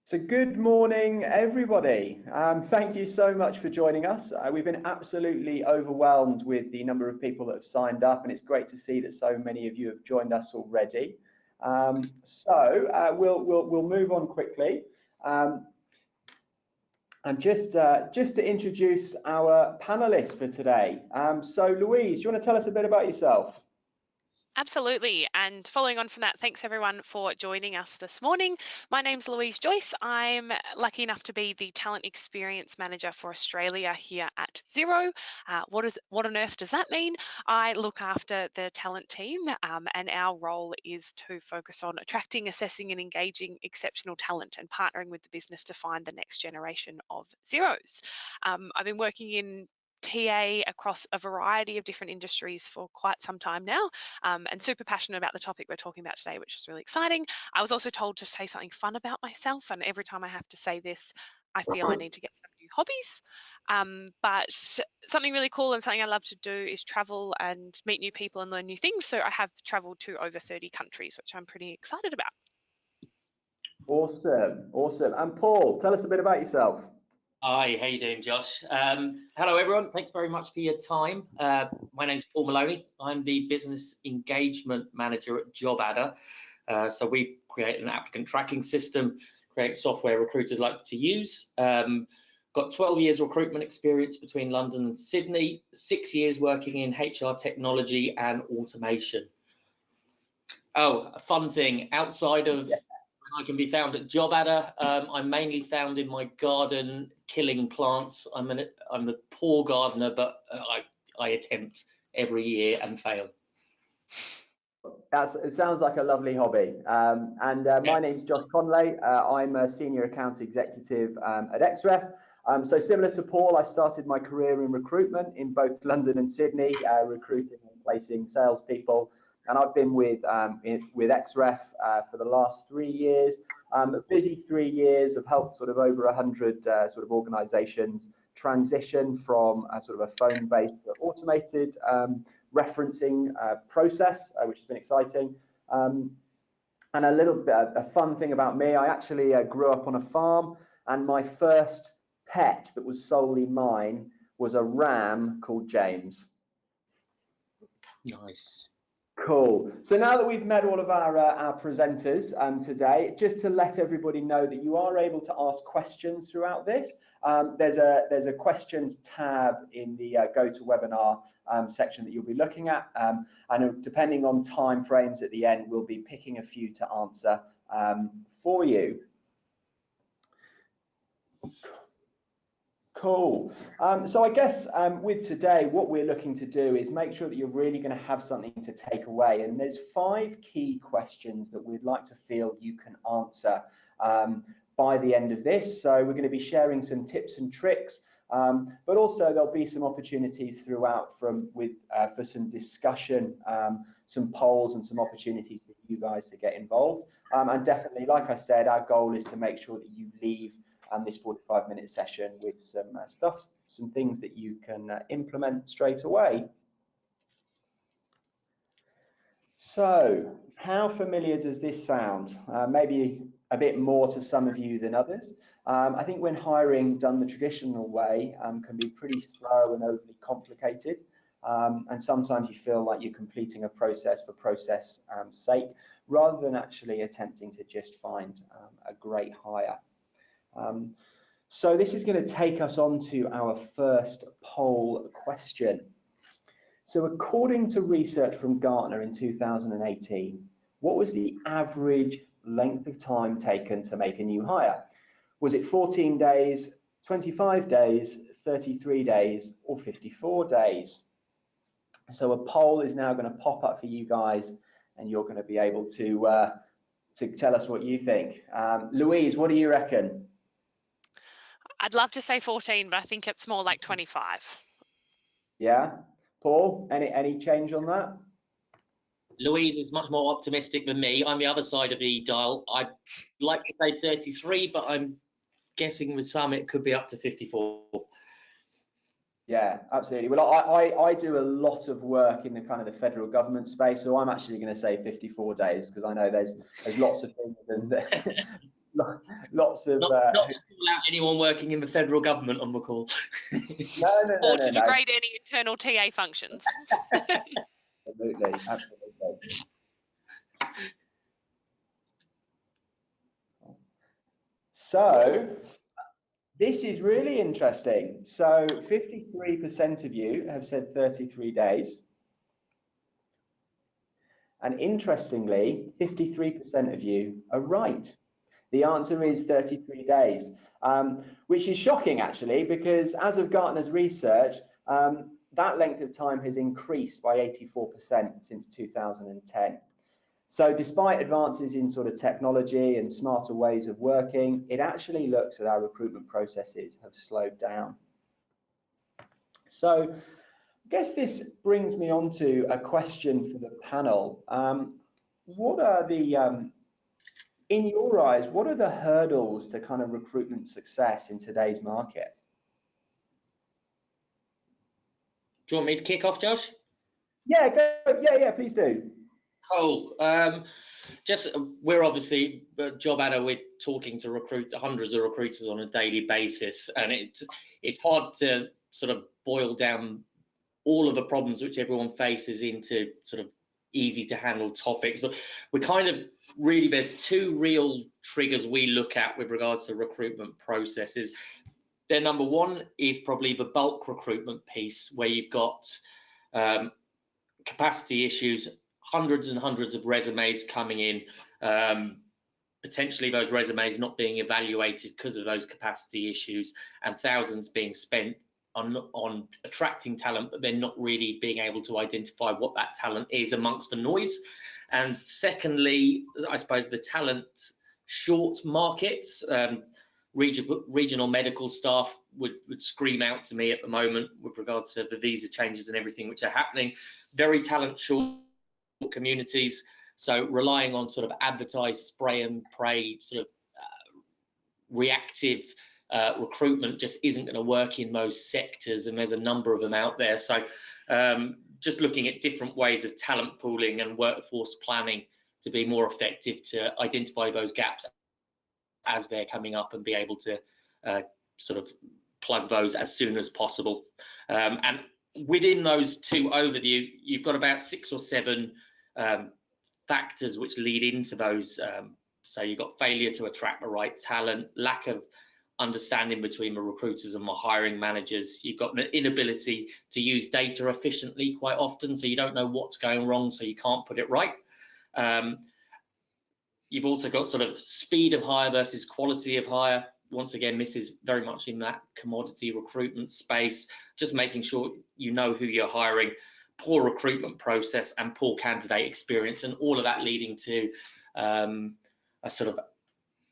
So good morning, everybody. Thank you so much for joining us. We've been absolutely overwhelmed with the number of people that have signed up, and it's great to see that so many of you have joined us already. We'll move on quickly. And just to introduce our panelists for today. So Louise, do you want to tell us a bit about yourself? Absolutely. And following on from that, thanks everyone for joining us this morning. My name's Louise Joyce. I'm lucky enough to be the Talent Experience Manager for Australia here at Xero. What on earth does that mean? I look after the talent team, and our role is to focus on attracting, assessing and engaging exceptional talent and partnering with the business to find the next generation of Xeros. I've been working in TA across a variety of different industries for quite some time now, and super passionate about the topic we're talking about today, which is really exciting. I was also told to say something fun about myself, and every time I have to say this, I feel I need to get some new hobbies. But something really cool and something I love to do is travel and meet new people and learn new things. So I have traveled to over 30 countries, which I'm pretty excited about. Awesome, awesome. And Paul, tell us a bit about yourself. Hi, how you doing, Josh? Hello, everyone. Thanks very much for your time. My name's Paul Molony. I'm the Business Engagement Manager at JobAdder. So we create an applicant tracking system, create software recruiters like to use. Got 12 years recruitment experience between London and Sydney, 6 years working in HR technology and automation. Oh, a fun thing, outside of I can be found at JobAdder. I'm mainly found in my garden killing plants. I'm a poor gardener, but I attempt every year and fail. It sounds like a lovely hobby. My name's Josh Conlay. I'm a senior account executive at Xref. So similar to Paul, I started my career in recruitment in both London and Sydney, recruiting and placing salespeople. And I've been with Xref for the last 3 years. A busy 3 years. I've helped sort of over 100 sort of organisations transition from sort of a phone-based to automated referencing process, which has been exciting. And a little bit, a fun thing about me, I actually grew up on a farm, and my first pet that was solely mine was a ram called James. Nice. Cool. So now that we've met all of our presenters today, just to let everybody know that you are able to ask questions throughout this. There's a questions tab in the GoToWebinar section that you'll be looking at, and depending on time frames at the end, we'll be picking a few to answer for you. Cool. So I guess with today, what we're looking to do is make sure that you're really going to have something to take away. And there's 5 key questions that we'd like to feel you can answer by the end of this. So we're going to be sharing some tips and tricks, but also there'll be some opportunities throughout for some discussion, some polls and some opportunities for you guys to get involved. And definitely, like I said, our goal is to make sure that you leave this 45-minute session with some things that you can implement straight away. So how familiar does this sound? Maybe a bit more to some of you than others. I think when hiring done the traditional way can be pretty slow and overly complicated, and sometimes you feel like you're completing a process for process sake rather than actually attempting to just find a great hire. So this is going to take us on to our first poll question. So according to research from Gartner in 2018, what was the average length of time taken to make a new hire? Was it 14 days, 25 days, 33 days, or 54 days? So a poll is now going to pop up for you guys, and you're going to be able to tell us what you think. Louise, what do you reckon? I'd love to say 14, but I think it's more like 25. Yeah. Paul, any change on that? Louise is much more optimistic than me. I'm the other side of the dial. I'd like to say 33, but I'm guessing with some it could be up to 54. Yeah, absolutely. Well, I do a lot of work in the kind of the federal government space, so I'm actually going to say 54 days because I know there's lots of things and lots of... Not to call out anyone working in the federal government on the call. Or to degrade any internal TA functions. Absolutely, absolutely. So, this is really interesting. So 53% of you have said 33 days. And interestingly, 53% of you are right. The answer is 33 days, which is shocking actually, because as of Gartner's research, that length of time has increased by 84% since 2010. So despite advances in sort of technology and smarter ways of working, it actually looks that our recruitment processes have slowed down. So I guess this brings me on to a question for the panel. What are the, in your eyes, what are the hurdles to kind of recruitment success in today's market? Do you want me to kick off, Josh? Yeah, yeah, please do. Cool. We're obviously JobAdder. We're talking to hundreds of recruiters on a daily basis, and it's hard to sort of boil down all of the problems which everyone faces into sort of easy to handle topics. But we kind of really, there's two real triggers we look at with regards to recruitment processes. Their number one is probably the bulk recruitment piece, where you've got capacity issues, hundreds and hundreds of resumes coming in, potentially those resumes not being evaluated because of those capacity issues, and thousands being spent on attracting talent, but then not really being able to identify what that talent is amongst the noise. And secondly, I suppose the talent short markets. Regional medical staff would scream out to me at the moment with regards to the visa changes and everything which are happening. Very talent short communities, so relying on sort of advertised spray and pray sort of reactive recruitment just isn't going to work in those sectors, and there's a number of them out there. So just looking at different ways of talent pooling and workforce planning to be more effective to identify those gaps as they're coming up and be able to sort of plug those as soon as possible. And within those two overview, you've got about 6 or 7 factors which lead into those. So you've got failure to attract the right talent, lack of understanding between the recruiters and the hiring managers. You've got an inability to use data efficiently quite often, so you don't know what's going wrong, so you can't put it right. You've also got sort of speed of hire versus quality of hire. Once again, this is very much in that commodity recruitment space, just making sure you know who you're hiring, poor recruitment process and poor candidate experience, and all of that leading to a sort of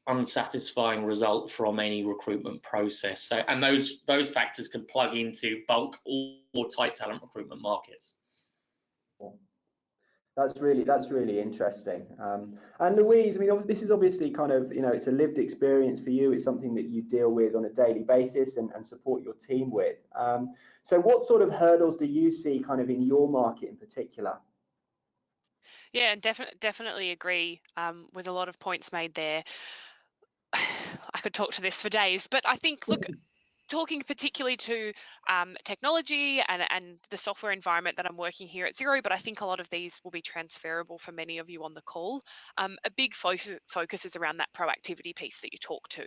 unsatisfying result from any recruitment process. So, and those factors can plug into bulk or tight talent recruitment markets. That's really interesting. And Louise, I mean, this is obviously kind of, it's a lived experience for you. It's something that you deal with on a daily basis and support your team with. So what sort of hurdles do you see kind of in your market in particular? Yeah, and definitely agree with a lot of points made there. I could talk to this for days, but I think, look, talking particularly to technology and the software environment that I'm working here at Xero, but I think a lot of these will be transferable for many of you on the call. A big focus is around that proactivity piece that you talk to.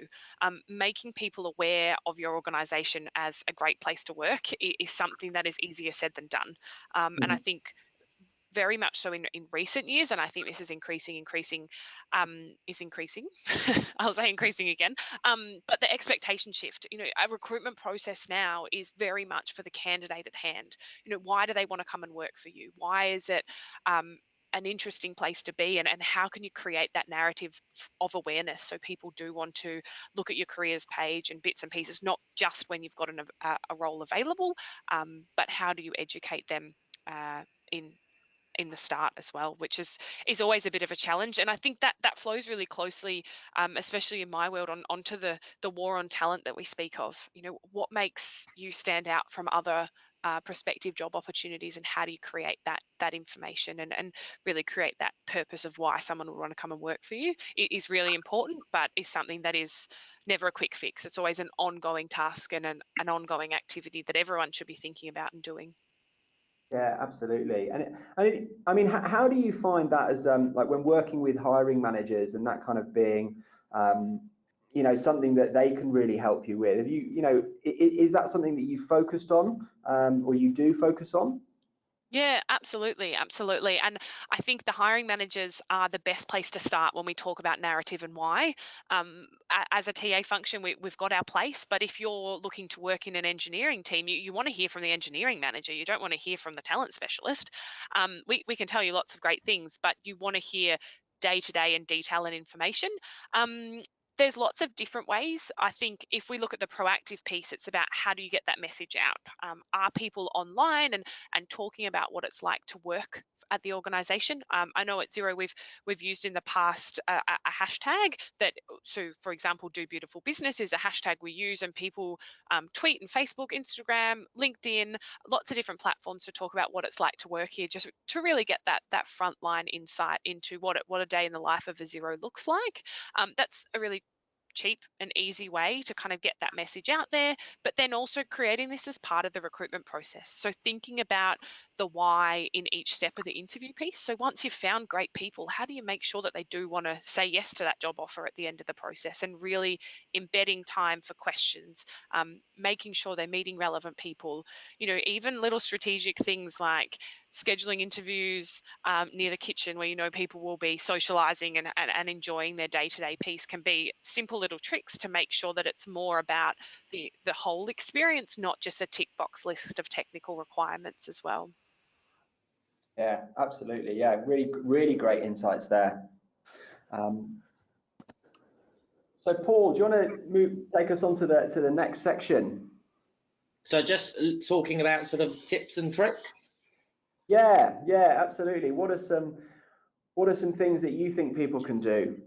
Making people aware of your organisation as a great place to work is something that is easier said than done. And I think very much so in recent years, and I think this is increasing. I'll say increasing again. But the expectation shift, a recruitment process now is very much for the candidate at hand. Why do they want to come and work for you? Why is it an interesting place to be, and how can you create that narrative of awareness so people do want to look at your careers page and bits and pieces, not just when you've got a role available, but how do you educate them in in the start as well, which is always a bit of a challenge. And I think that flows really closely, especially in my world, onto the war on talent that we speak of. You know, what makes you stand out from other prospective job opportunities, and how do you create that information and really create that purpose of why someone would want to come and work for you? It is really important, but is something that is never a quick fix. It's always an ongoing task and an ongoing activity that everyone should be thinking about and doing. Yeah, absolutely. I mean, how do you find that as like when working with hiring managers and that kind of being, you know, something that they can really help you with? Have you know, is that something that you focused on, or you do focus on? Yeah, absolutely, absolutely. And I think the hiring managers are the best place to start when we talk about narrative and why. As a TA function, we've got our place, but if you're looking to work in an engineering team, you want to hear from the engineering manager. You don't want to hear from the talent specialist. We can tell you lots of great things, but you want to hear day-to-day and detail and information. There's lots of different ways. I think if we look at the proactive piece, it's about how do you get that message out? Are people online and talking about what it's like to work at the organization? I know at Xero we've used in the past a hashtag that, so for example, Do Beautiful Business is a hashtag we use, and people tweet in Facebook, Instagram, LinkedIn, lots of different platforms to talk about what it's like to work here, just to really get that frontline insight into what a day in the life of a Xero looks like. That's a really cheap and easy way to kind of get that message out there, but then also creating this as part of the recruitment process. So thinking about the why in each step of the interview piece. So once you've found great people, how do you make sure that they do want to say yes to that job offer at the end of the process, and really embedding time for questions, making sure they're meeting relevant people, you know, even little strategic things like scheduling interviews near the kitchen where you know people will be socializing and enjoying their day-to-day piece can be simple little tricks to make sure that it's more about the whole experience, not just a tick box list of technical requirements as well. Yeah, absolutely. Yeah, really great insights there. So Paul, do you want to take us on to the next section? So just talking about sort of tips and tricks. Yeah, absolutely. What are some things that you think people can do?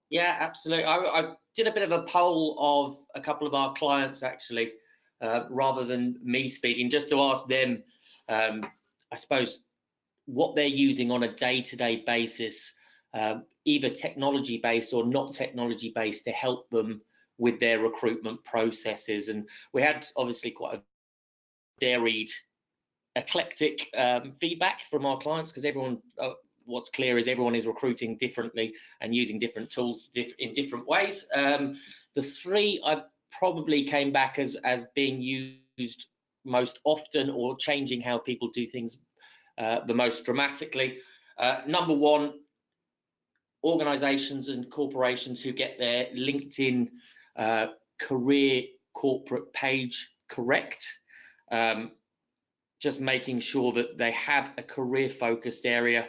Yeah, absolutely. I did a bit of a poll of a couple of our clients actually, rather than me speaking, just to ask them, I suppose, what they're using on a day-to-day basis, either technology-based or not technology-based, to help them with their recruitment processes. And we had obviously quite a varied, eclectic feedback from our clients, because everyone, what's clear is everyone is recruiting differently and using different tools in different ways. The three I probably came back as being used most often, or changing how people do things the most dramatically. Number one, organizations and corporations who get their LinkedIn career corporate page correct. Just making sure that they have a career focused area.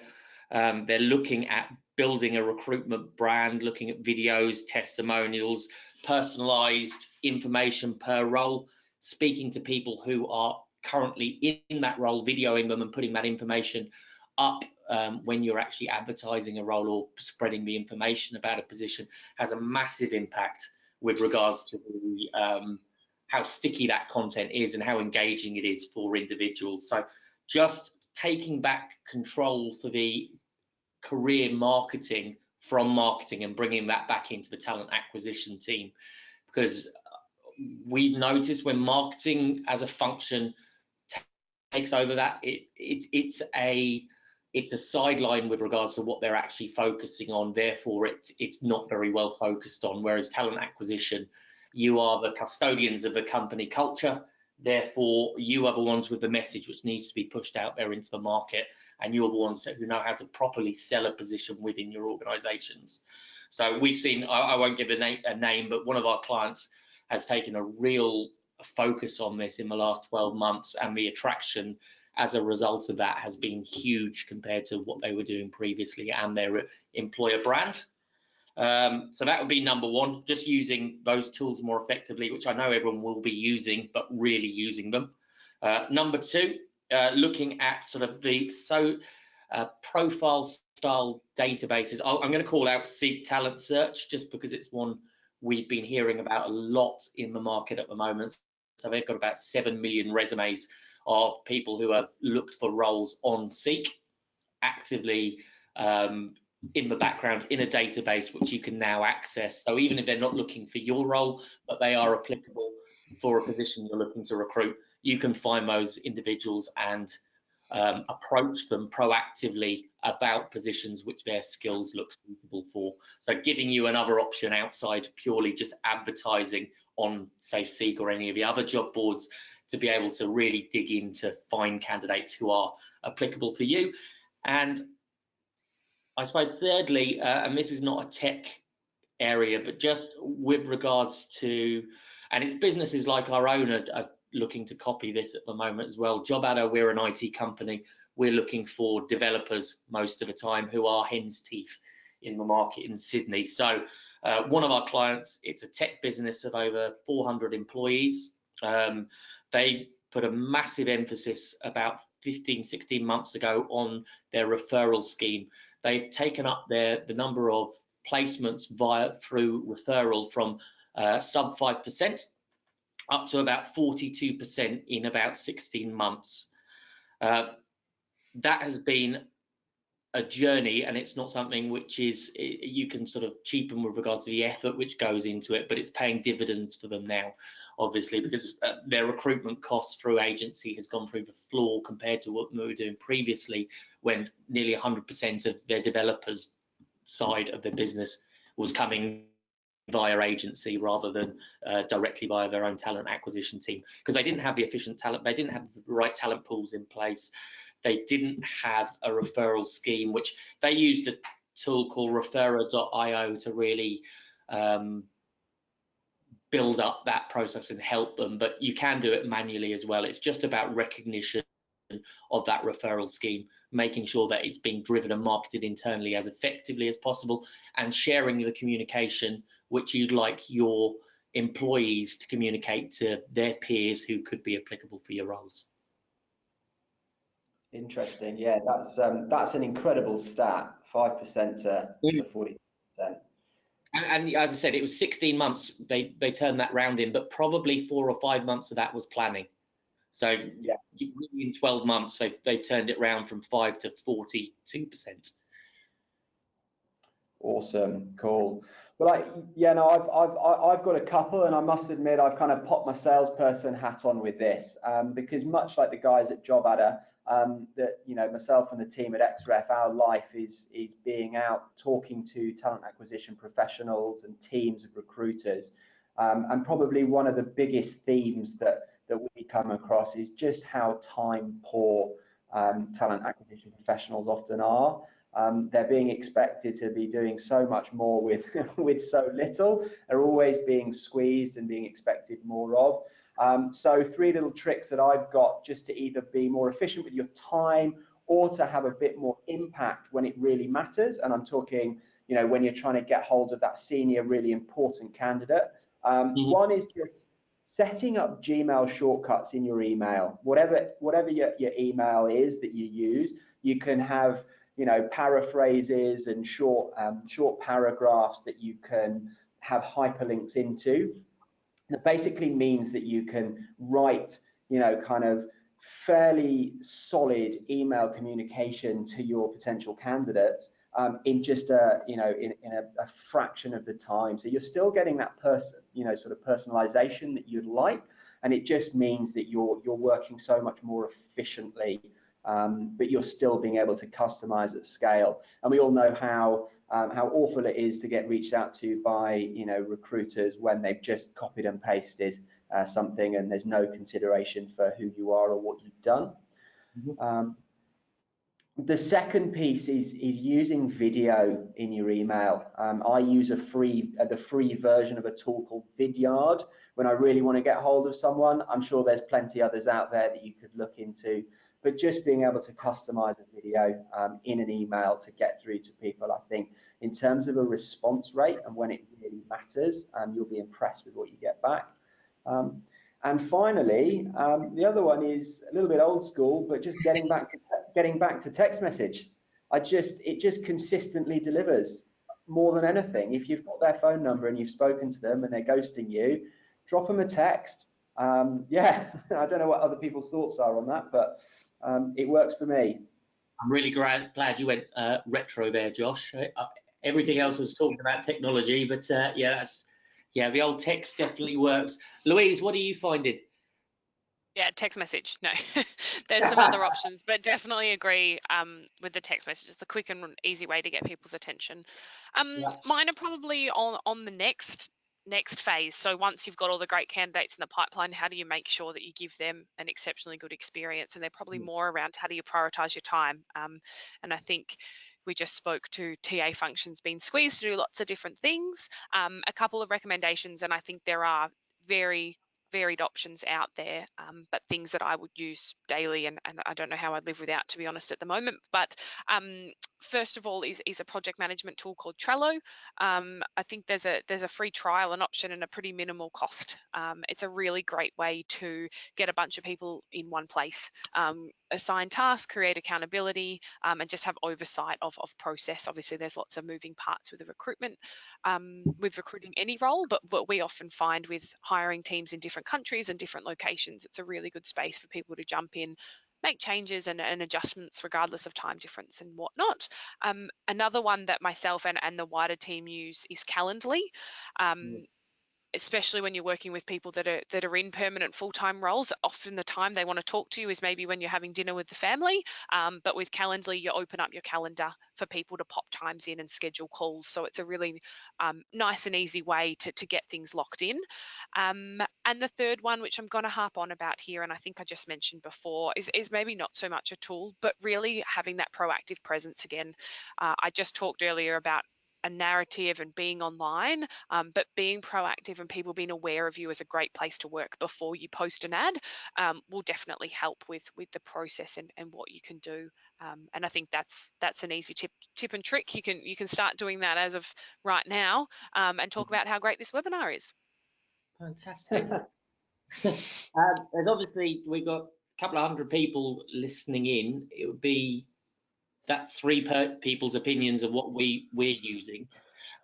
They're looking at building a recruitment brand, looking at videos, testimonials, personalized information per role, speaking to people who are currently in that role, videoing them and putting that information up when you're actually advertising a role or spreading the information about a position, has a massive impact with regards to the how sticky that content is and how engaging it is for individuals. So just taking back control for the career marketing from marketing and bringing that back into the talent acquisition team, because we've noticed when marketing as a function takes over that, it's a sideline with regards to what they're actually focusing on. Therefore it's not very well focused on, whereas talent acquisition, you are the custodians of the company culture, therefore you are the ones with the message which needs to be pushed out there into the market, and you're the ones who know how to properly sell a position within your organizations. So we've seen, I won't give a name, but one of our clients has taken a real focus on this in the last 12 months, and the attraction as a result of that has been huge compared to what they were doing previously and their employer brand. So that would be number one, just using those tools more effectively, which I know everyone will be using, but really using them. Number two, looking at sort of the profile style databases. I'm going to call out Seek Talent Search just because it's one we've been hearing about a lot in the market at the moment. So they've got about 7 million resumes of people who have looked for roles on Seek, actively in the background in a database which you can now access. So even if they're not looking for your role, but they are applicable for a position you're looking to recruit, you can find those individuals and approach them proactively about positions which their skills look suitable for. So giving you another option outside purely just advertising on, say, Seek or any of the other job boards, to be able to really dig in to find candidates who are applicable for you. And I suppose thirdly, and this is not a tech area, but just with regards to, and it's businesses like our own are looking to copy this at the moment as well. JobAdder, we're an IT company. We're looking for developers most of the time who are hen's teeth in the market in Sydney. So one of our clients, it's a tech business of over 400 employees. They put a massive emphasis about 15, 16 months ago on their referral scheme. They've taken up the number of placements through referral from sub 5% up to about 42% in about 16 months. That has been a journey, and it's not something which is you can sort of cheapen with regards to the effort which goes into it, but it's paying dividends for them now, obviously, because their recruitment costs through agency has gone through the floor compared to what we were doing previously, when nearly 100% of their developers side of their business was coming via agency rather than directly via their own talent acquisition team, because they didn't have the efficient talent, they didn't have the right talent pools in place, they didn't have a referral scheme, which they used a tool called referrer.io to really build up that process and help them, but you can do it manually as well. It's just about recognition of that referral scheme, making sure that it's being driven and marketed internally as effectively as possible, and sharing the communication which you'd like your employees to communicate to their peers who could be applicable for your roles. Interesting. Yeah, that's an incredible stat, 5% to 40%. And as I said, it was 16 months they turned that round in, but probably 4 or 5 months of that was planning. So yeah, in 12 months they turned it round from 5 to 42%. Awesome, cool. Well, I've got a couple, and I must admit I've kind of popped my salesperson hat on with this, because much like the guys at JobAdder, that myself and the team at Xref, our life is being out talking to talent acquisition professionals and teams of recruiters, and probably one of the biggest themes that we come across is just how time poor talent acquisition professionals often are. They're being expected to be doing so much more with so little. They're always being squeezed and being expected more of. So 3 little tricks that I've got just to either be more efficient with your time or to have a bit more impact when it really matters. And I'm talking, when you're trying to get hold of that senior, really important candidate. One is just setting up Gmail shortcuts in your email. Whatever your email is that you use, you can have paraphrases and short paragraphs that you can have hyperlinks into. That basically means that you can write kind of fairly solid email communication to your potential candidates in just a fraction of the time. So you're still getting that sort of personalization that you'd like, and it just means that you're working so much more efficiently. But you're still being able to customize at scale. And we all know how awful it is to get reached out to by recruiters when they've just copied and pasted something and there's no consideration for who you are or what you've done. The second piece is using video in your email. I use the free version of a tool called Vidyard when I really want to get hold of someone. I'm sure there's plenty others out there that you could look into. But just being able to customize a video in an email to get through to people, I think in terms of a response rate and when it really matters, you'll be impressed with what you get back. And finally, the other one is a little bit old school, but just getting back to text message. it just consistently delivers more than anything. If you've got their phone number and you've spoken to them and they're ghosting you, drop them a text. Yeah, I don't know what other people's thoughts are on that, but it works for me. I'm really glad you went retro there, Josh. Everything else was talking about technology, but yeah, the old text definitely works. Louise, what are you finding? Yeah, text message. No, there's some other options, but definitely agree with the text message. It's a quick and easy way to get people's attention. Mine are probably on the next phase. So once you've got all the great candidates in the pipeline, how do you make sure that you give them an exceptionally good experience? And they're probably more around how do you prioritize your time? And I think we just spoke to TA functions being squeezed to do lots of different things. A couple of recommendations, and I think there are very varied options out there, but things that I would use daily, and I don't know how I'd live without, to be honest, at the moment. But first of all is a project management tool called Trello. I think there's a free trial, an option, and a pretty minimal cost. It's a really great way to get a bunch of people in one place, assign tasks, create accountability, and just have oversight of process. Obviously, there's lots of moving parts with the recruitment, with recruiting any role, but what we often find with hiring teams in different countries and different locations, it's a really good space for people to jump in, make changes and adjustments regardless of time difference and whatnot. Another one that myself and the wider team use is Calendly. Especially when you're working with people that are in permanent full-time roles. Often the time they want to talk to you is maybe when you're having dinner with the family, but with Calendly, you open up your calendar for people to pop times in and schedule calls. So it's a really nice and easy way to get things locked in. And the third one, which I'm going to harp on about here, and I think I just mentioned before, is maybe not so much a tool, but really having that proactive presence again. I just talked earlier about a narrative and being online, but being proactive and people being aware of you as a great place to work before you post an ad will definitely help with the process and what you can do. And I think that's an easy tip and trick. You can start doing that as of right now, and talk about how great this webinar is. Fantastic. And obviously we've got a couple of hundred people listening in. It would be that's three people's opinions of what we're using.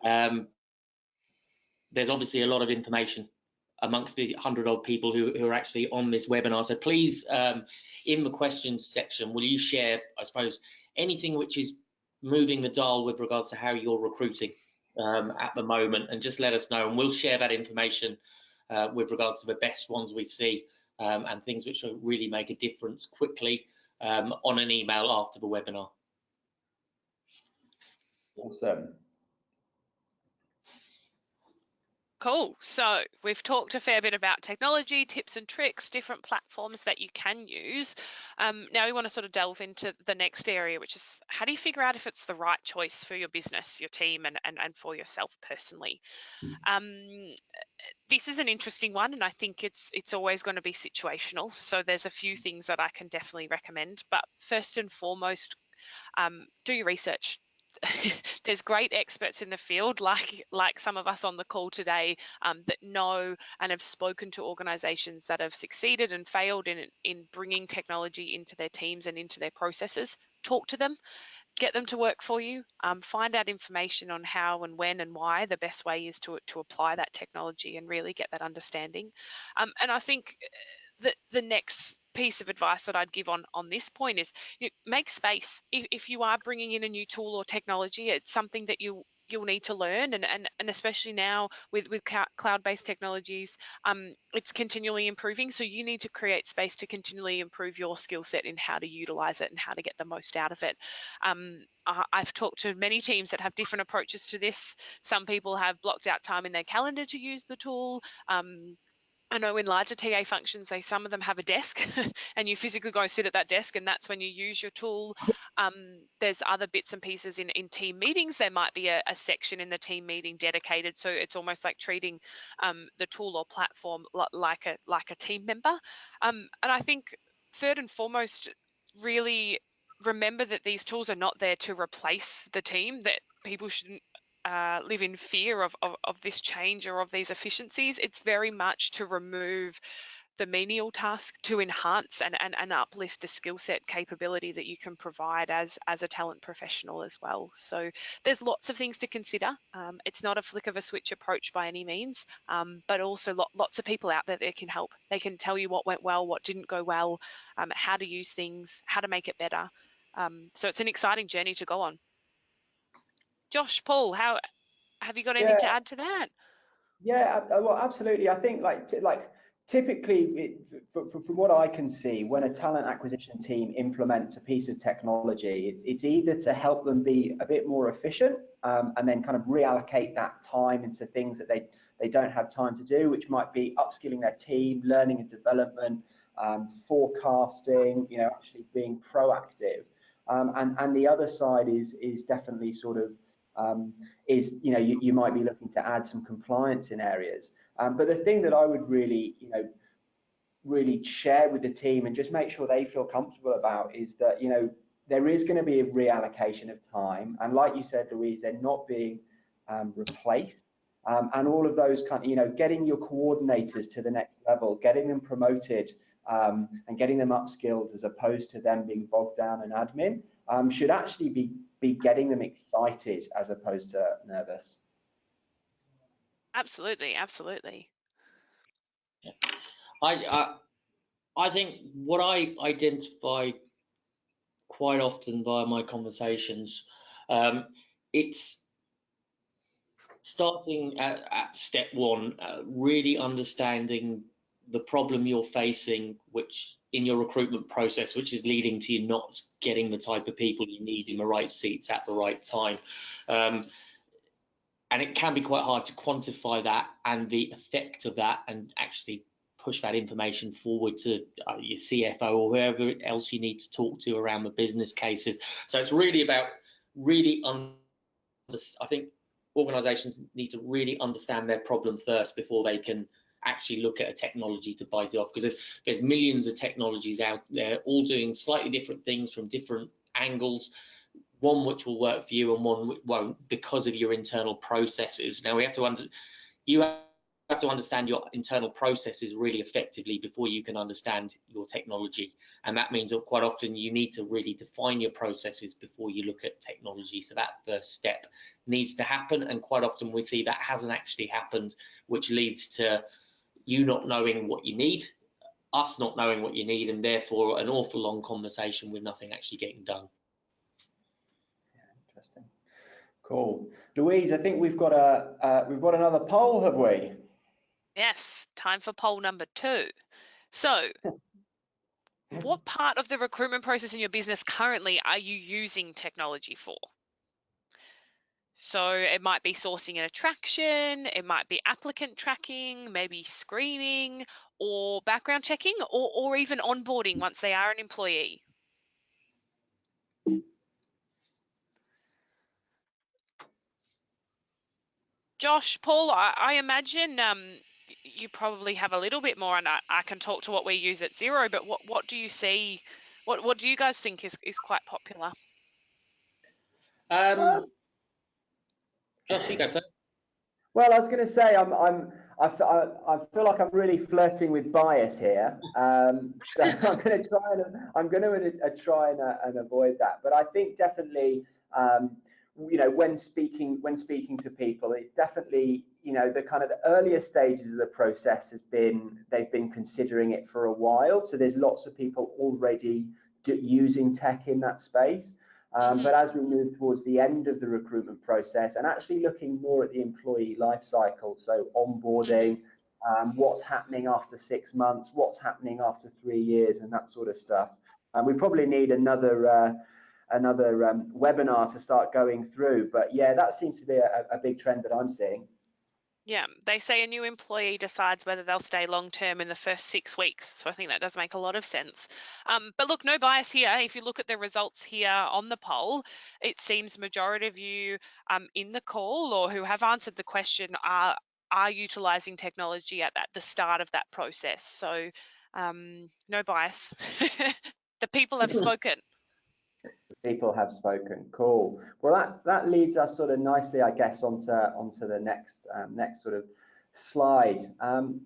There's obviously a lot of information amongst the 100-odd people who are actually on this webinar. So please, in the questions section, will you share, I suppose, anything which is moving the dial with regards to how you're recruiting at the moment, and just let us know, and we'll share that information with regards to the best ones we see and things which will really make a difference quickly on an email after the webinar. Awesome. Cool. So we've talked a fair bit about technology, tips and tricks, different platforms that you can use. Now we want to sort of delve into the next area, which is how do you figure out if it's the right choice for your business, your team, and for yourself personally? This is an interesting one, and I think it's always going to be situational. So there's a few things that I can definitely recommend, but first and foremost, do your research. There's great experts in the field, like some of us on the call today, that know and have spoken to organizations that have succeeded and failed in bringing technology into their teams and into their processes. Talk to them, get them to work for you, find out information on how and when and why the best way is to apply that technology and really get that understanding. And I think that the next piece of advice that I'd give on this point is, make space. If you are bringing in a new tool or technology, it's something that you'll need to learn, and especially now with cloud-based technologies, it's continually improving. So you need to create space to continually improve your skill set in how to utilize it and how to get the most out of it. I've talked to many teams that have different approaches to this. Some people have blocked out time in their calendar to use the tool. I know in larger TA functions, some of them have a desk and you physically go sit at that desk, and that's when you use your tool. There's other bits and pieces in team meetings. There might be a section in the team meeting dedicated, so it's almost like treating the tool or platform like a team member. And I think third and foremost, really remember that these tools are not there to replace the team, that people shouldn't live in fear of this change or of these efficiencies. It's very much to remove menial task to enhance and uplift the skill set capability that you can provide as a talent professional as well. So there's lots of things to consider. It's not a flick of a switch approach by any means, but also lots of people out there that can help. They can tell you what went well, what didn't go well, how to use things, how to make it better. So it's an exciting journey to go on. Josh, Paul, how have you got anything to add to that? Yeah, well, absolutely. I think typically, from what I can see, when a talent acquisition team implements a piece of technology, it's either to help them be a bit more efficient and then kind of reallocate that time into things that they don't have time to do, which might be upskilling their team, learning and development, forecasting, actually being proactive. And the other side is definitely sort of you might be looking to add some compliance in areas. But the thing that I would really share with the team and just make sure they feel comfortable about is that, there is going to be a reallocation of time. And like you said, Louise, they're not being replaced. And all of those getting your coordinators to the next level, getting them promoted and getting them upskilled as opposed to them being bogged down in admin should actually be getting them excited as opposed to nervous. Absolutely, absolutely. I think what I identify quite often via my conversations, it's starting at step one, really understanding the problem you're facing, which in your recruitment process, which is leading to you not getting the type of people you need in the right seats at the right time. And it can be quite hard to quantify that and the effect of that and actually push that information forward to your CFO or whoever else you need to talk to around the business cases. So it's really about I think organizations need to really understand their problem first before they can actually look at a technology to bite it off, because there's millions of technologies out there all doing slightly different things from different angles, one which will work for you and one which won't because of your internal processes. Now you have to understand your internal processes really effectively before you can understand your technology, and that means that quite often you need to really define your processes before you look at technology. So that first step needs to happen, and quite often we see that hasn't actually happened, which leads to you not knowing what you need, us not knowing what you need, and therefore an awful long conversation with nothing actually getting done. Yeah, interesting. Cool. Louise, I think we've got another poll, have we? Yes, time for poll number 2. So, what part of the recruitment process in your business currently are you using technology for? So it might be sourcing and attraction, it might be applicant tracking, maybe screening or background checking, or even onboarding once they are an employee. Josh, Paul, I imagine you probably have a little bit more, and I can talk to what we use at Xero, but what do you see, what do you guys think is quite popular? Josh, you go first. Well, I was going to say I feel like I'm really flirting with bias here, so I'm going to try and avoid that. But I think definitely, when speaking to people, it's definitely the kind of the earlier stages of the process they've been considering it for a while. So there's lots of people already using tech in that space. But as we move towards the end of the recruitment process and actually looking more at the employee life cycle, so onboarding, what's happening after 6 months, what's happening after 3 years, and that sort of stuff. And we probably need another webinar to start going through. But yeah, that seems to be a big trend that I'm seeing. Yeah, they say a new employee decides whether they'll stay long term in the first 6 weeks. So I think that does make a lot of sense. But look, no bias here. If you look at the results here on the poll, it seems majority of you in the call or who have answered the question are utilising technology at the start of that process. So no bias. The people have spoken. People have spoken. Cool. Well, that leads us sort of nicely, I guess, onto the next sort of slide.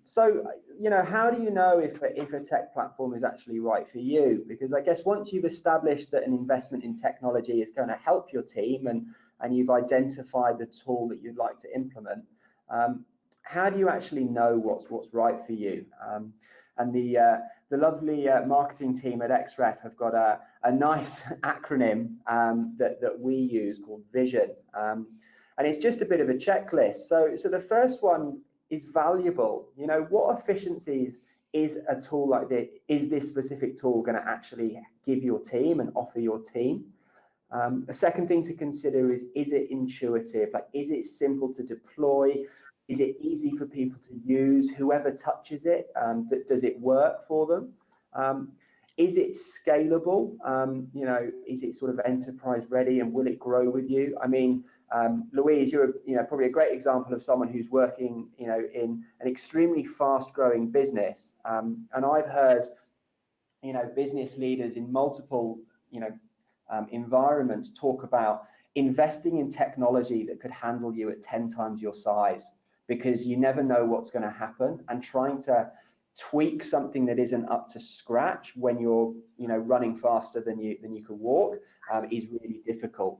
So, you know, how do you know if a tech platform is actually right for you? Because I guess once you've established that an investment in technology is going to help your team and you've identified the tool that you'd like to implement, how do you actually know what's right for you? And the lovely marketing team at Xref have got a nice acronym that we use called VISION. And it's just a bit of a checklist. So the first one is valuable. You know, what efficiencies is a tool like this, is this specific tool going to actually give your team and offer your team? A second thing to consider is it intuitive? Like, is it simple to deploy? Is it easy for people to use? Whoever touches it, does it work for them? Is it scalable? You know, is it sort of enterprise ready, and will it grow with you? I mean, Louise, you're probably a great example of someone who's working in an extremely fast-growing business, and I've heard business leaders in multiple environments talk about investing in technology that could handle you at 10 times your size, because you never know what's going to happen, and trying to tweak something that isn't up to scratch when you're running faster than you can walk is really difficult.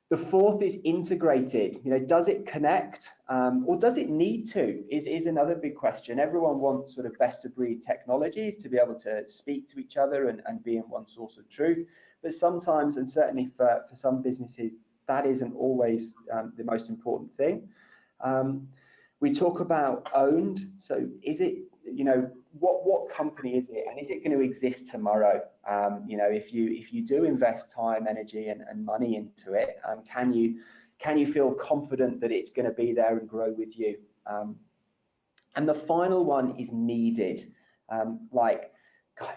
The fourth is integrated. Does it connect, or does it need to? Is another big question. Everyone wants sort of best of breed technologies to be able to speak to each other and be in one source of truth. But sometimes, and certainly for some businesses, that isn't always the most important thing. We talk about owned. So is it, what company is it, and is it going to exist tomorrow? If you do invest time, energy, and money into it, can you feel confident that it's going to be there and grow with you? And the final one is needed.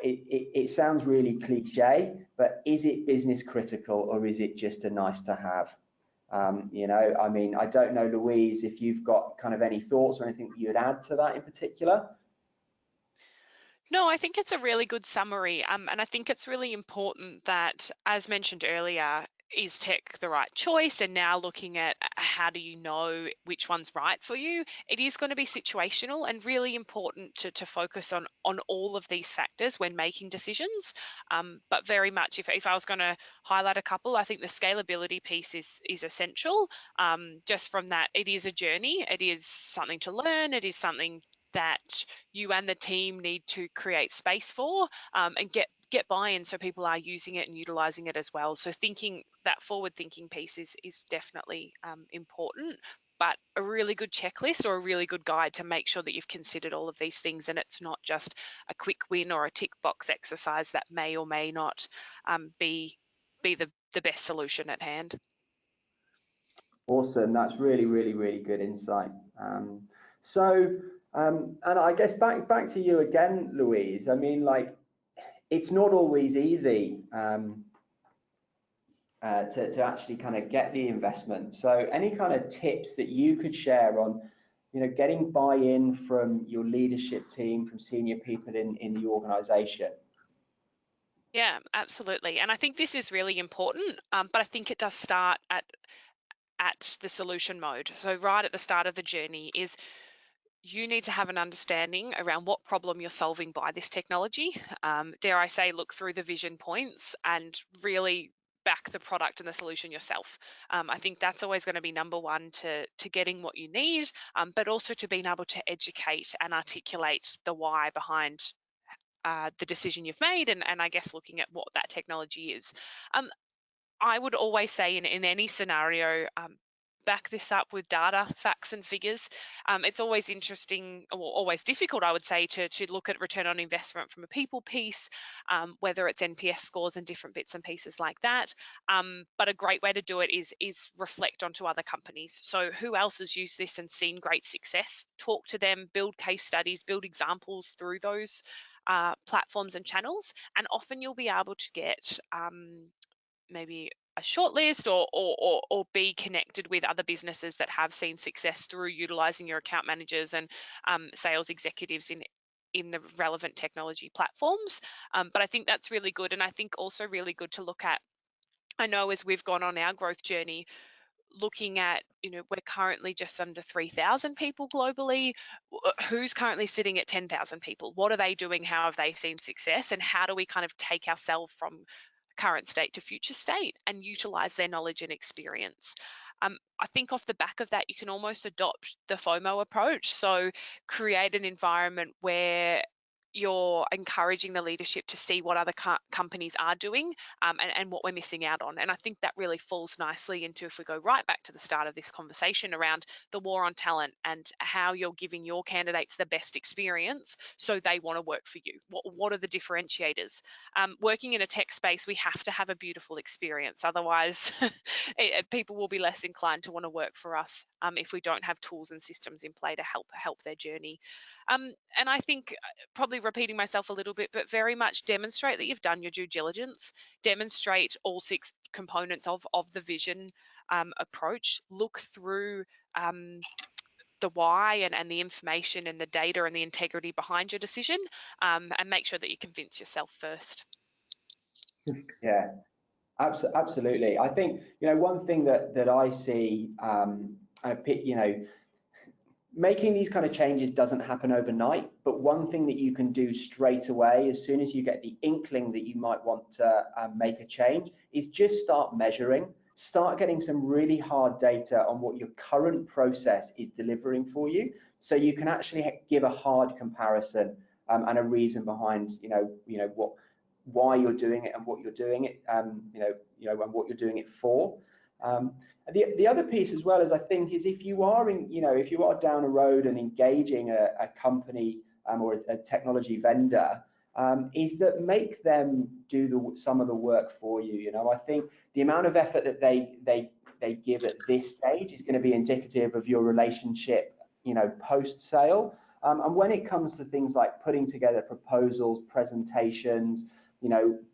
It sounds really cliche, but is it business critical, or is it just a nice to have? I mean, I don't know, Louise, if you've got kind of any thoughts or anything that you'd add to that in particular. No, I think it's a really good summary. And I think it's really important that, as mentioned earlier, is tech the right choice? And now looking at how do you know which one's right for you? It is going to be situational, and really important to focus on all of these factors when making decisions. But very much, if I was going to highlight a couple, I think the scalability piece is essential. Just from that, it is a journey. It is something to learn. It is something that you and the team need to create space for, and get buy-in so people are using it and utilizing it as well. So that forward thinking piece is definitely important, but a really good checklist or a really good guide to make sure that you've considered all of these things, and it's not just a quick win or a tick box exercise that may or may not be the best solution at hand. Awesome. That's really, really, really good insight. And I guess back to you again, Louise. I mean, like, it's not always easy to actually kind of get the investment. So any kind of tips that you could share on, getting buy-in from your leadership team, from senior people in the organization? Yeah, absolutely. And I think this is really important, but I think it does start at the solution mode. So right at the start of the journey is you need to have an understanding around what problem you're solving by this technology. Dare I say, look through the vision points and really back the product and the solution yourself. I think that's always going to be number one to getting what you need, but also to being able to educate and articulate the why behind the decision you've made, and I guess looking at what that technology is. I would always say in any scenario, back this up with data, facts and figures. It's always interesting, or always difficult, I would say, to look at return on investment from a people piece, whether it's NPS scores and different bits and pieces like that. But a great way to do it is reflect onto other companies. So who else has used this and seen great success? Talk to them, build case studies, build examples through those platforms and channels. And often you'll be able to get maybe a short list or be connected with other businesses that have seen success through utilizing your account managers and sales executives in the relevant technology platforms. But I think that's really good. And I think also really good to look at, I know as we've gone on our growth journey, looking at, we're currently just under 3,000 people globally. Who's currently sitting at 10,000 people? What are they doing? How have they seen success? And how do we kind of take ourselves from current state to future state and utilize their knowledge and experience? I think off the back of that, you can almost adopt the FOMO approach. So create an environment where you're encouraging the leadership to see what other companies are doing, and what we're missing out on. And I think that really falls nicely into, if we go right back to the start of this conversation around the war on talent and how you're giving your candidates the best experience so they want to work for you. What are the differentiators? Working in a tech space, we have to have a beautiful experience. Otherwise, people will be less inclined to want to work for us if we don't have tools and systems in play to help their journey. And I think, probably repeating myself a little bit, but very much demonstrate that you've done your due diligence, demonstrate all 6 components of the vision approach, look through the why and the information and the data and the integrity behind your decision, and make sure that you convince yourself first. Yeah, absolutely. I think, one thing that I see, making these kind of changes doesn't happen overnight, but one thing that you can do straight away, as soon as you get the inkling that you might want to make a change, is just start measuring, start getting some really hard data on what your current process is delivering for you, so you can actually give a hard comparison and a reason behind, why you're doing it and what you're doing it, and what you're doing it for. The other piece as well is, I think, is if you are down a road and engaging a company or a technology vendor, is that make them do some of the work for you. I think the amount of effort that they give at this stage is going to be indicative of your relationship, post sale. And when it comes to things like putting together proposals, presentations,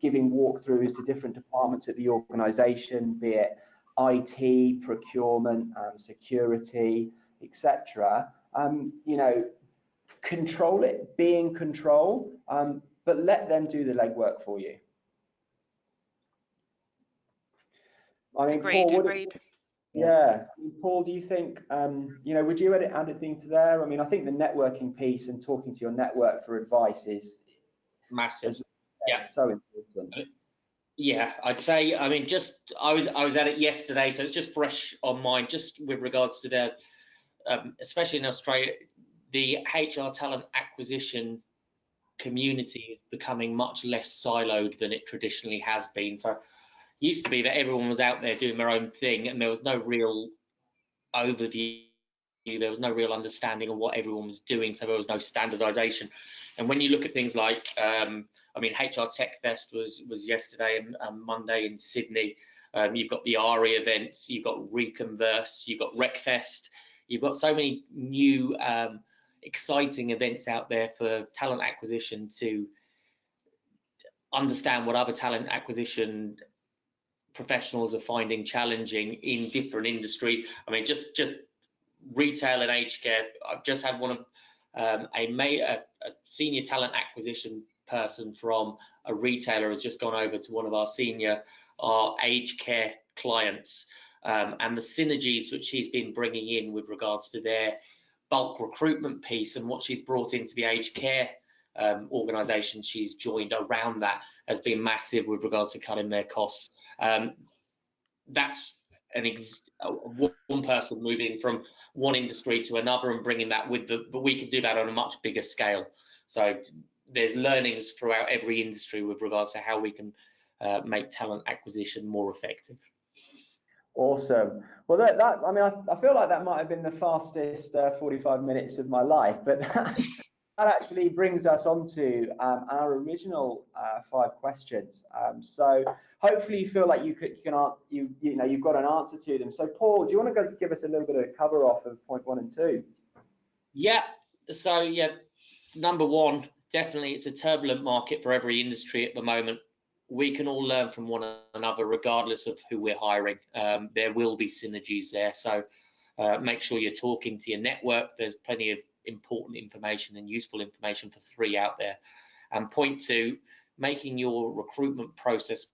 giving walkthroughs to different departments at the organization, be it IT, procurement, security, etc. Control it, be in control, but let them do the legwork for you. I mean, Agreed. Paul, do you think, would you add anything to there? I mean, I think the networking piece and talking to your network for advice is massive. So important. Yeah, I'd say, I mean, I was at it yesterday, so it's just fresh on mind, just with regards to the, especially in Australia, the HR talent acquisition community is becoming much less siloed than it traditionally has been. So it used to be that everyone was out there doing their own thing and there was no real overview, there was no real understanding of what everyone was doing, so there was no standardization. And when you look at things like, I mean, HR Tech Fest was yesterday and Monday in Sydney. You've got the ARI events, you've got Reconverse, you've got RecFest. You've got so many new exciting events out there for talent acquisition to understand what other talent acquisition professionals are finding challenging in different industries. I mean, just retail and aged care. I've just had one of a senior talent acquisition person from a retailer has just gone over to one of our aged care clients, and the synergies which she's been bringing in with regards to their bulk recruitment piece and what she's brought into the aged care organisation she's joined around that has been massive with regards to cutting their costs. That's one person moving from one industry to another and bringing that with but we could do that on a much bigger scale. So there's learnings throughout every industry with regards to how we can make talent acquisition more effective. Awesome. Well, that's, I mean, I feel like that might have been the fastest 45 minutes of my life, but that actually brings us on to our original 5 questions. So hopefully you feel like you've got an answer to them. So Paul, do you want to give us a little bit of a cover off of point 1 and 2? Yeah. So yeah, number 1, definitely it's a turbulent market for every industry at the moment. We can all learn from one another regardless of who we're hiring. There will be synergies there. So make sure you're talking to your network. There's plenty of important information and useful information for 3 out there. And point 2, making your recruitment process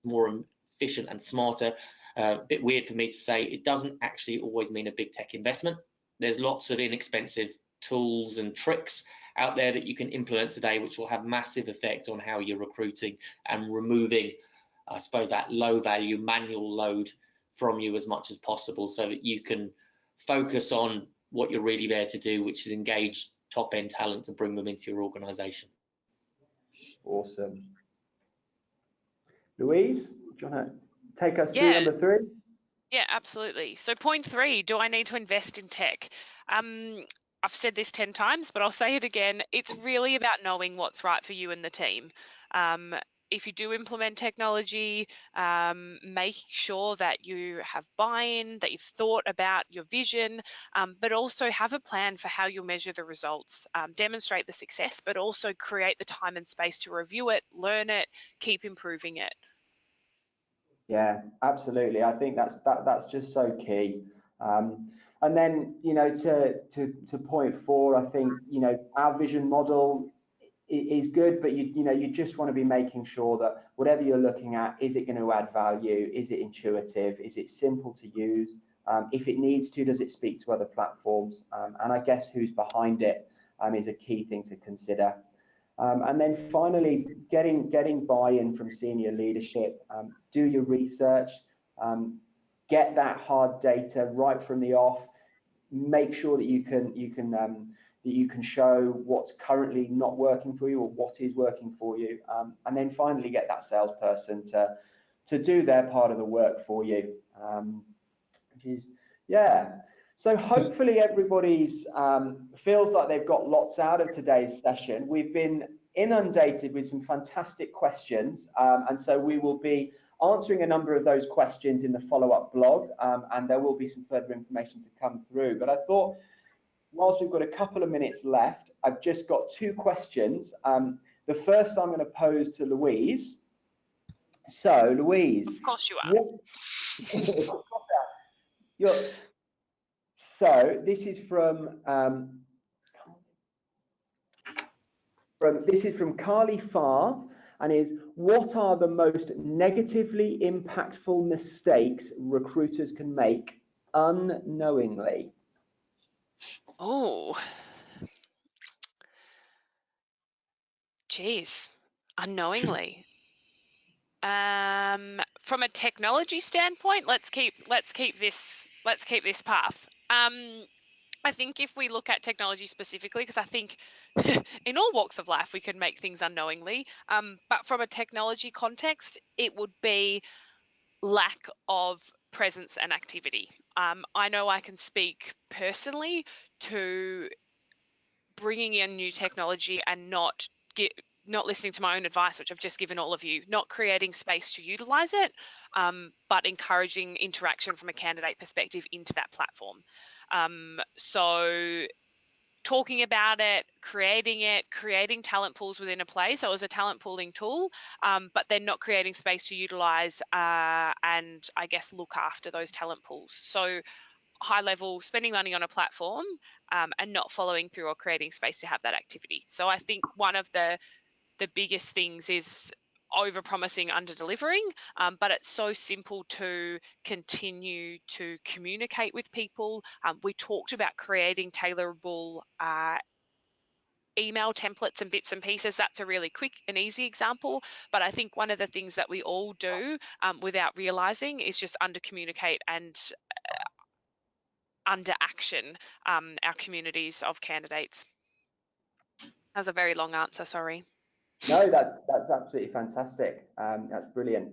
more efficient and smarter. a bit weird for me to say, it doesn't actually always mean a big tech investment. There's lots of inexpensive tools and tricks out there that you can implement today, which will have massive effect on how you're recruiting and removing, I suppose, that low value manual load from you as much as possible, so that you can focus on what you're really there to do, which is engage top end talent to bring them into your organization. Awesome. Louise, do you want to take us through number 3? Yeah, absolutely. So point 3, do I need to invest in tech? I've said this 10 times, but I'll say it again. It's really about knowing what's right for you and the team. If you do implement technology, make sure that you have buy-in, that you've thought about your vision, but also have a plan for how you'll measure the results, demonstrate the success, but also create the time and space to review it, learn it, keep improving it. Yeah, absolutely. I think that's just so key. And then, you know, to point 4, I think, you know, our vision model is good, but you just want to be making sure that whatever you're looking at, is it going to add value? Is it intuitive? Is it simple to use? If it needs to, does it speak to other platforms? And I guess who's behind it is a key thing to consider. And then finally, getting buy-in from senior leadership. Do your research, get that hard data right from the off. Make sure that you can show what's currently not working for you or what is working for you, and then finally get that salesperson to do their part of the work for you, which is, yeah. So hopefully everybody's feels like they've got lots out of today's session. We've been inundated with some fantastic questions, and so we will be answering a number of those questions in the follow-up blog, and there will be some further information to come through. But I thought, whilst we've got a couple of minutes left, I've just got 2 questions. The first I'm going to pose to Louise. So, Louise. Of course you are. So this is from Carly Farr, and is, what are the most negatively impactful mistakes recruiters can make unknowingly? Oh, geez, unknowingly. From a technology standpoint, let's keep this path. I think if we look at technology specifically, because I think in all walks of life we can make things unknowingly, but from a technology context, it would be lack of presence and activity. I know I can speak personally to bringing in new technology and not listening to my own advice, which I've just given all of you, not creating space to utilize it, but encouraging interaction from a candidate perspective into that platform. So talking about it, creating talent pools within a place. So it was a talent pooling tool, but then not creating space to utilize and I guess look after those talent pools. So high level, spending money on a platform and not following through or creating space to have that activity. So I think one of the biggest things is over promising, under delivering, but it's so simple to continue to communicate with people. We talked about creating tailorable email templates and bits and pieces. That's a really quick and easy example, but I think one of the things that we all do without realizing is just under communicate and under action our communities of candidates. That's a very long answer, sorry. No, that's absolutely fantastic. That's brilliant.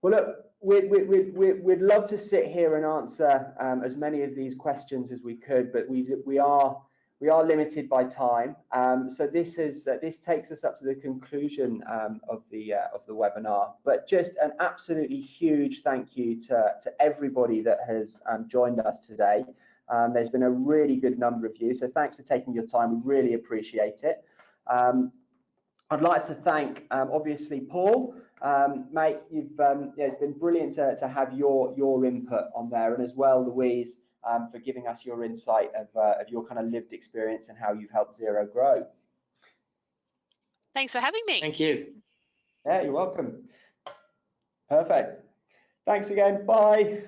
Well, look, we'd love to sit here and answer as many of these questions as we could, but we are limited by time. So this takes us up to the conclusion of the webinar. But just an absolutely huge thank you to everybody that has joined us today. There's been a really good number of you, so thanks for taking your time. We really appreciate it. I'd like to thank, obviously, Paul. Mate, it's been brilliant to have your input on there, and as well, Louise, for giving us your insight of your kind of lived experience and how you've helped Xero grow. Thanks for having me. Thank you. Yeah, you're welcome. Perfect. Thanks again. Bye.